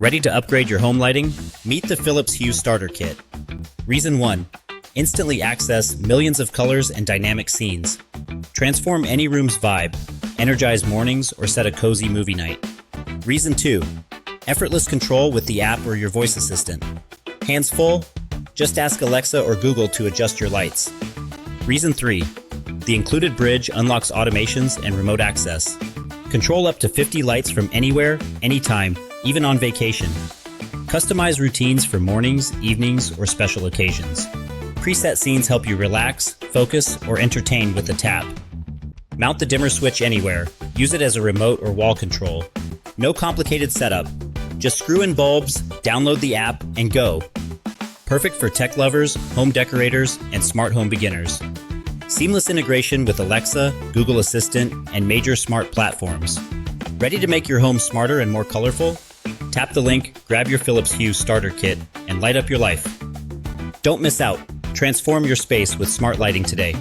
Ready to upgrade your home lighting? Meet the Philips Hue Starter Kit. Reason 1. Instantly access millions of colors and dynamic scenes. Transform any room's vibe, energize mornings, or set a cozy movie night. Reason 2. Effortless control with the app or your voice assistant. Hands full? Just ask Alexa or Google to adjust your lights. Reason 3. The included bridge unlocks automations and remote access. Control up to 50 lights from anywhere, anytime, even on vacation. Customize routines for mornings, evenings, or special occasions. Preset scenes help you relax, focus, or entertain with a tap. Mount the dimmer switch anywhere. Use it as a remote or wall control. No complicated setup. Just screw in bulbs, download the app, and go. Perfect for tech lovers, home decorators, and smart home beginners. Seamless integration with Alexa, Google Assistant, and major smart platforms. Ready to make your home smarter and more colorful? Tap the link, grab your Philips Hue Starter Kit, and light up your life. Don't miss out. Transform your space with smart lighting today.